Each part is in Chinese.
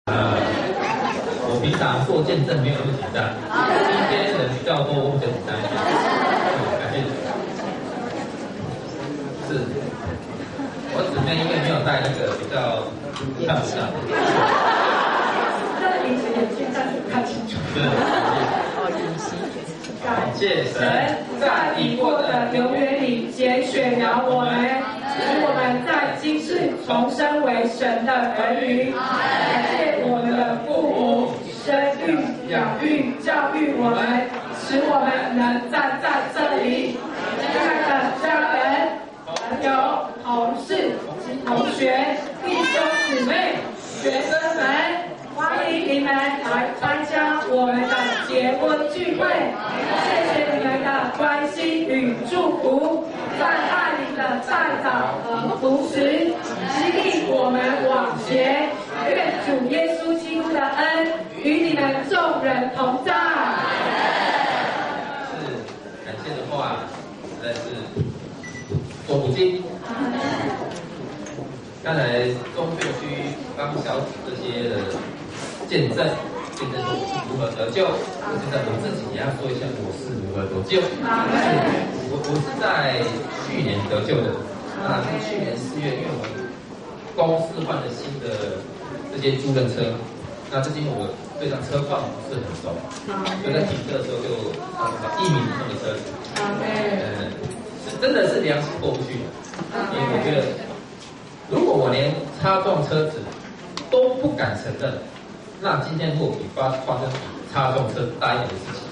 我平常做见证没有那么紧张，今天人比较多，我比较紧张一点。感谢。是，我姊妹因为没有带那个比较看不上。这隐形眼镜但是不看清楚。对，感谢神，在已过的永远里拣选了我们，使我们在今世重生为神的儿女。感谢我们的父母生育、养育、教育我们，使我们能站在这里。亲爱的家人、朋友、同事及同学、弟兄姊妹、学生们，欢迎你们来参加我们的结婚聚会。谢谢你们的关心与祝福，在爱里的带导和扶持，激励我们往前。愿主耶稣基督的恩与你们众人同在。是感谢的话，实在是说不尽。刚才中部区帮小组这些的见证说我是如何得救，现在我自己也要说一下我是如何得救。我是在去年得救的，那是去年4月，因为我们公司换了新的这些租赁车，那最近我对上车况不是很熟，所以在停车的时候就1名送的车子，是真的是良心过不去的，因为我觉得如果我连擦撞车子都不敢承认，那今天如果发生比擦撞车大一点的事情，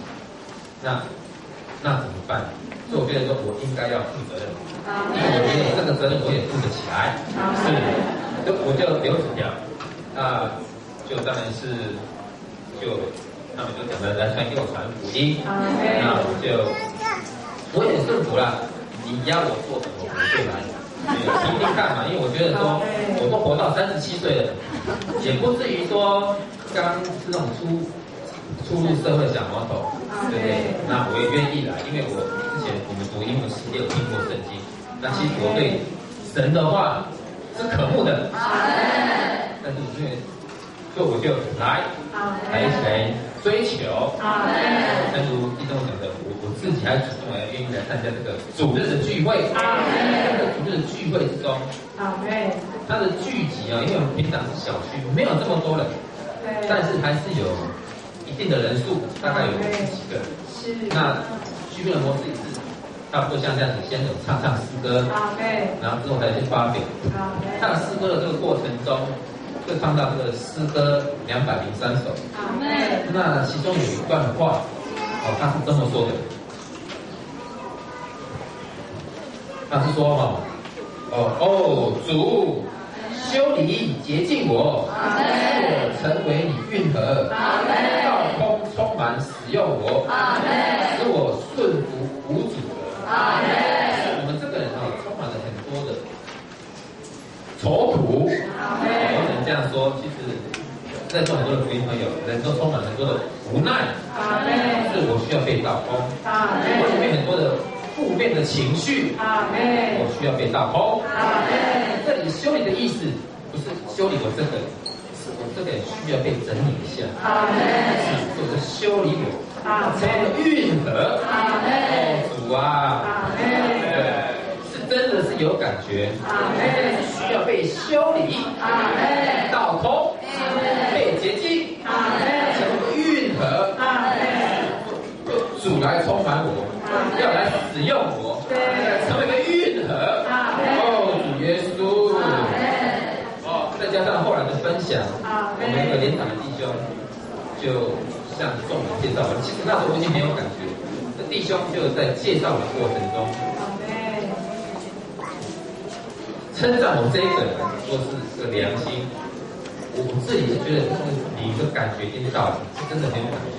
那怎么办？所以我觉得说我应该要负责任，因为我觉得这个责任我也负得起来，是，我就留纸条，就当然是他们就讲的来传给我传福音，那我也顺服了，你要我做什么我就来。听听看嘛，因为我觉得说，我都活到37岁了，也不至于说刚是那种初入社会小毛头，对不对？那我也愿意来，因为我之前我们读英文系列有听过圣经，那其实我对神的话是渴慕的，但是因为所以我就来一起来追求，正如弟兄讲的，我自己还主动来愿意来参加这个主日的聚会。这个主日的聚会之中，它的聚集啊，因为我们平常是小区，没有这么多人，但是还是有一定的人数，大概有几个人。那聚会的模式也是差不多像这样子，先有唱诗歌，然后之后才去发表。唱诗歌的这个过程中，会唱到这个诗歌203首。那其中有一段话，他是这么说的，他是说主，修理洁净我，使我成为你运河，道空充满使用我，使我顺服无阻的。我们这个人充满了很多的愁苦，我只能这样说，其实在座很多的福音朋友，人都充满很多的无奈，是我需要被道空，我里面很多的负面的情绪，我需要被道空。这里修理的意思不是修理我这个，是我这个人需要被整理一下，是或者修理我，成为运河。主啊，是真的是有感觉，真的是需要被修理，道空，被洁净，成为运河。主来充满我，要来使用我，成为一个运河。主耶稣。再加上后来的分享，我们一个联长的弟兄，就向众人介绍我。其实那时候我已经没有感觉，这弟兄就在介绍的过程中，称赞我这一个人说是个良心。我自己是觉得你的感觉已经到了，是真的很有感觉。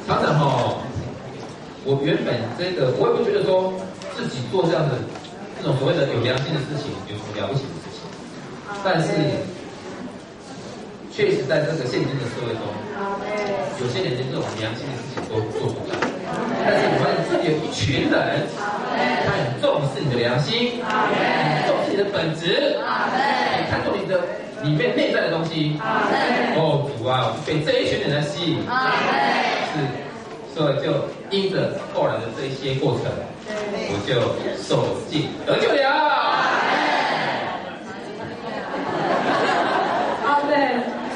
常常我原本我也不觉得说自己做这样的这种所谓的有良心的事情有什么了不起的事情，但是确实在这个现今的社会中，有些人连这种良心的事情都做不到。但是我发现这里有一群人，他很重视你的良心，很重视你的本质，很看重你的里面内在的东西。哦，主啊，被这一群人来吸引。是，所以就因着后来的这一些过程，我就受尽得救了。对，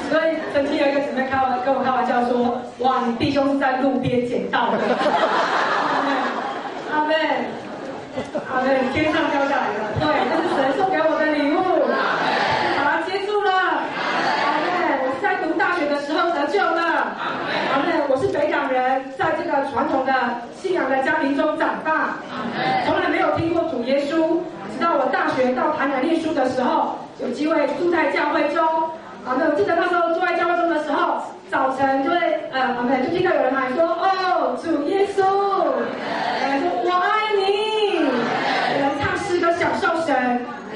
所以曾经有一个姊妹跟我开玩笑说：“哇，你弟兄是在路边捡到的。”阿妹，阿妹，天上掉下来了，对，这是神送给我的礼物，好，接住了。阿妹，我是在读大学的时候得救的。阿妹，我是北港人，在这个传统的信仰的家庭中长大，从来没有听过主耶稣，直到我大学到台南念书的时候，有机会住在教会中。我记得那时候住在教会中的时候，早晨就会就听到有人喊说：“哦，主耶稣！”有人说：“我爱你。”有人唱诗歌享受神，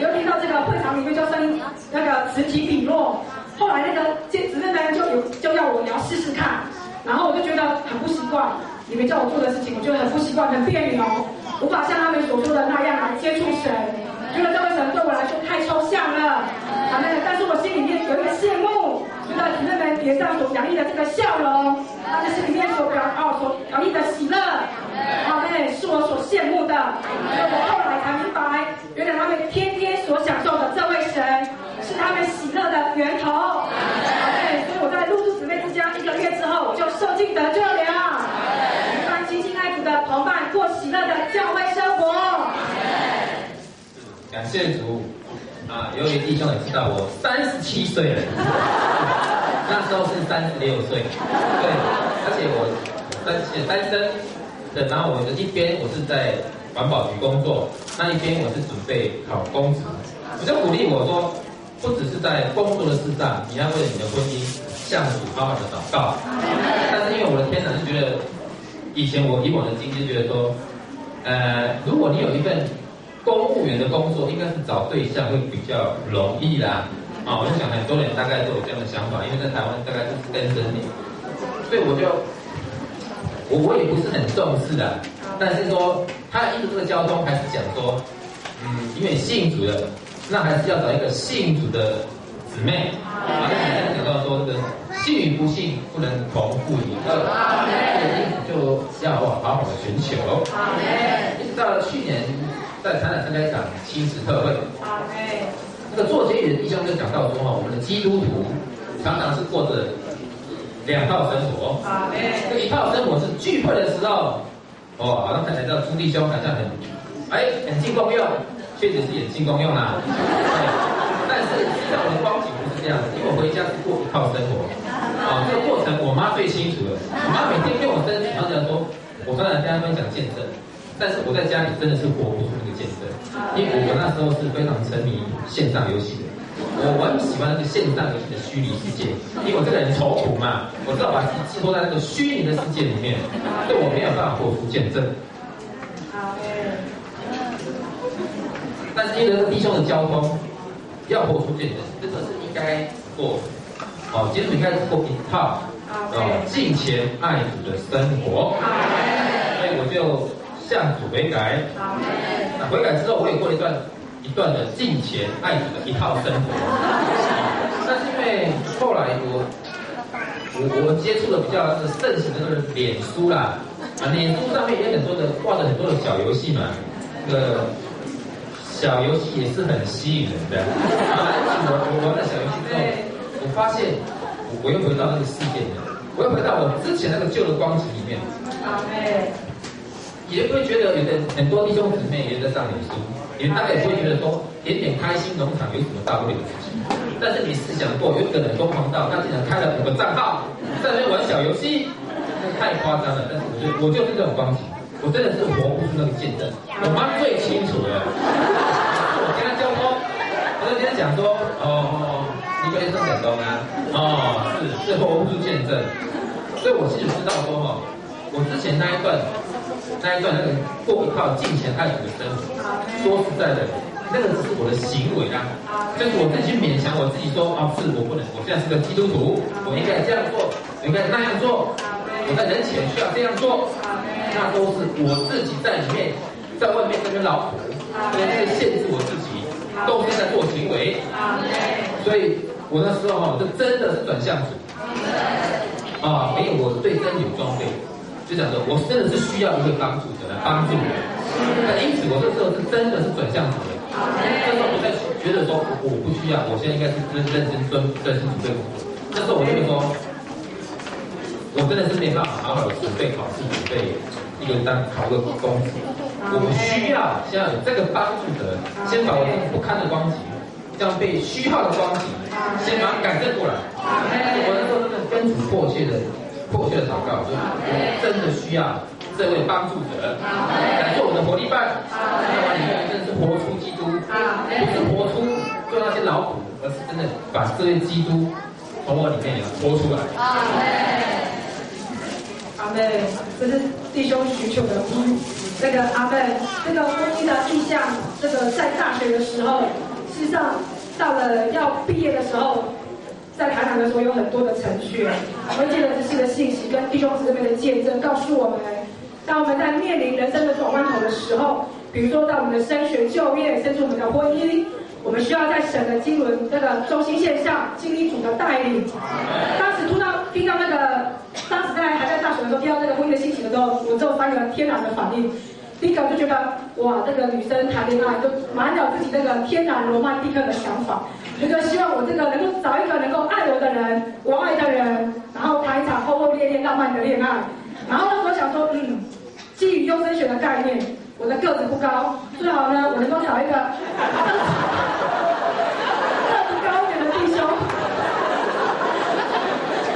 又听到这个会场里面就声音那个此起彼落。后来那个姊妹们就要我也要试试看，然后我就觉得很不习惯，你们叫我做的事情，我觉得很不习惯，很别扭，无法像他们所说的那样来接触神，觉得这位神对我来说太抽象了。但是我心里面有一个羡慕，觉得姊妹们脸上所洋溢的这个笑容，他们心里面所洋溢的喜乐，是我所羡慕的。所以我后来才明白，原来他们天天所享受的这位神，是他们喜乐的源头。所以我在入住姊妹之家1个月之后，我就受尽得救了，一般亲近爱主的同伴过喜乐的教会生活。感谢主。由于弟兄也知道我37岁了，那时候是36岁，对，而且我单身，对，然后我的一边我是在环保局工作，那一边我是准备考公职，我就鼓励我说，不只是在工作的事上，你要为了你的婚姻向主好好的祷告。但是因为我的天长就觉得，以往的经验觉得说，如果你有一份公务员的工作应该是找对象会比较容易啦，我就想很多人大概都有这样的想法，因为在台湾大概就是跟着你，所以我也不是很重视的，但是说他印度这个交通还是讲说，因为信主的，那还是要找一个信主的姊妹，那你刚讲到说这个信与不信不能同负一个，就要好好的寻求，一直到了去年。在台南参加一场亲子特会，那个做结语的弟兄就讲到说我们的基督徒常常是过着2套生活，这一套生活是聚会的时候，好像看起来叫朱弟兄好像很进功用，确实是也进功用啦，但是实际上我的光景不是这样子，因为我回家是过一套生活，这个过程我妈最清楚了，我妈每天跟我争取，然后讲说，我当然跟她分享见证。但是我在家里真的是活不出那个见证，因为我那时候是非常沉迷线上游戏的，我很喜欢那个线上游戏的虚拟世界，因为我这个人愁苦嘛，我知道把自己寄托在那个虚拟的世界里面，所以我没有办法活出见证。但是因为弟兄的交通要活出见证，这个是应该过，基督应该是过一套敬虔爱主的生活，所以我就向主悔改，那悔改之后，我也过了一段的敬虔爱主的一套生活。但是因为后来我接触的比较盛行的那个脸书啦，脸书上面也很多的挂着很多的小游戏嘛，那个小游戏也是很吸引人的。我玩了小游戏之后，我发现我又回到那个世界里面，我又回到我之前那个旧的光景里面。也不会觉得有的很多弟兄姊妹也在上脸书，你们大概也不会觉得说点点开心农场有什么大不了的事情。但是你试想过，有一个人疯狂到他竟然开了5个账号，在那边玩小游戏，那太夸张了。但是我就是这种光景，我真的是活不出那个见证。我妈最清楚了，我跟她交通，我就跟她讲说，你可以说很懂啊，是活不出见证。所以我其实知道说我之前那一段那个过一套敬虔爱主的生活，说实在的，那个只是我的行为啦，就是我自己去勉强我自己说是我不能，我现在是个基督徒，我应该这样做，我应该那样做，我在人前需要这样做，那都是我自己在里面，在外面这边劳苦，在限制我自己，都是在做行为，所以我那时候就真的是转向主啊，没有我对真有装备，就讲说我真的是需要一个帮助者来帮助我。那因此我这时候是真的是转向主的，这时候不再觉得说我不需要，我现在应该是认真专心准备工作。这时候我就会说，我真的是没办法好好的准备考试，准备一个考个公职。我们需要先要有这个帮助者，先把我这个不堪的光景，这样被虚耗的光景，先把它改正过来。我那时候真的跟主迫切的祷告，就是我真的需要这位帮助者来做我的活力伴，让我里面真的是活出基督，不是活出做那些劳苦，而是真的把这位基督从我里面活出来。阿妹，这是弟兄许久的那个阿妹，这个婚姻的意向，这个在大学的时候，事实上到了要毕业的时候，在台南的时候有很多的程序，我会借着这次的信息跟弟兄姊妹的见证，告诉我们，当我们在面临人生的转弯头的时候，比如说到我们的升学、就业，甚至我们的婚姻，我们需要在神的经纶这个中心线上经历主的带领。当时听到那个，当时还在大学的时候听到那个婚姻的信息的时候，我只有3个天然的反应。第一个就觉得，哇，这个女生谈恋爱就满了自己那个天然罗曼蒂克的想法，就希望我这个能够找一个能够爱我的人，我爱的人，然后谈一场轰轰烈烈浪漫的恋爱。然后那时候想说，基于优生学的概念，我的个子不高，最好呢我能够找一个个子高一点的弟兄。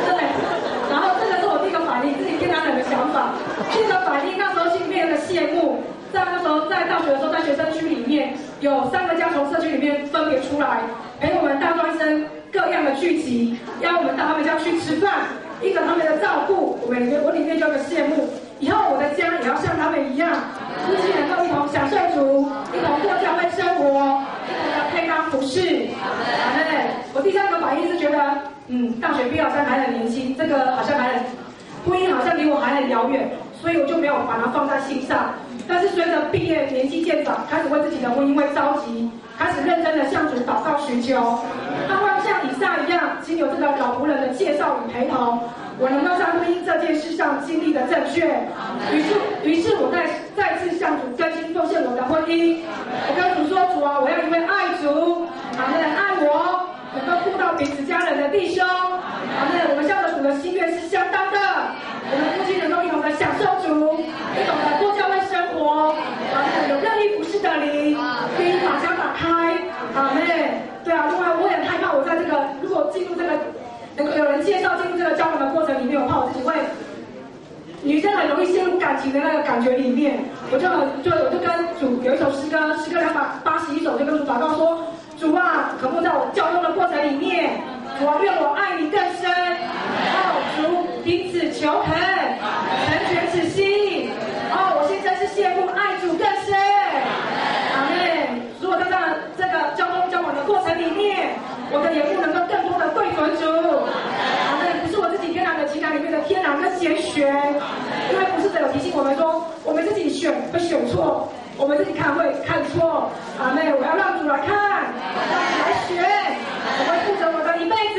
对，然后这个是我第一个反应，自己天然人的想法。第二个反应，那时候心里面有个羡慕，在那时候在大学的时候，在学生区里面有3个家从社区里面分别出来，陪我们大专生各样的聚集，邀我们到他们家去吃饭，一个他们的照顾，我里面就有个羡慕，以后我的家也要像他们一样，夫妻能够一同享受主，一同过教会生活，一同的配搭服侍。我第3个反应是觉得，大学毕业好像还很年轻，这个好像婚姻好像离我还很遥远，所以我就没有把它放在心上。但是随着毕业年纪渐长，开始为自己的婚姻会着急，开始认真的向主祷告寻求，盼望像以撒一样，经有这个老仆人的介绍与陪同，我能够在婚姻这件事上经历的正确。于是我再次向主真心奉献我的婚姻。我跟主说，主啊，我要因为爱主，爱我，能够顾到彼此家人的弟兄，我们向着主的心愿是相当的。我们夫妻能够一同的享受主，一同的过教会生活，有任意服侍的灵，愿意把家打开。阿妹，对啊，另外我也害怕，我在这个如果进入这个能够有人介绍进入这个交往的过程里面，我怕我自己会。女生很容易陷入感情的那个感觉里面，我就跟主有一首诗歌281首，就跟主祷告说，主啊，可不在我交通的过程里面，主啊，愿我爱你更深，主彼此求恳，成全此心。我现在是羡慕爱主更深。阿妹，如果在这个交往的过程里面，我的眼目能够更多的对准主。阿妹，不是我自己天然的情感里面的天然跟贤学，因为不是只有提醒我们说，我们自己选会选错，我们自己看会看错。阿妹，我要让主来看，让主来选，我会负责我的一辈子。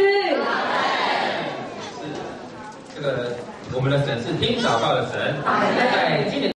这个我们的神是听祷告的神，在今年。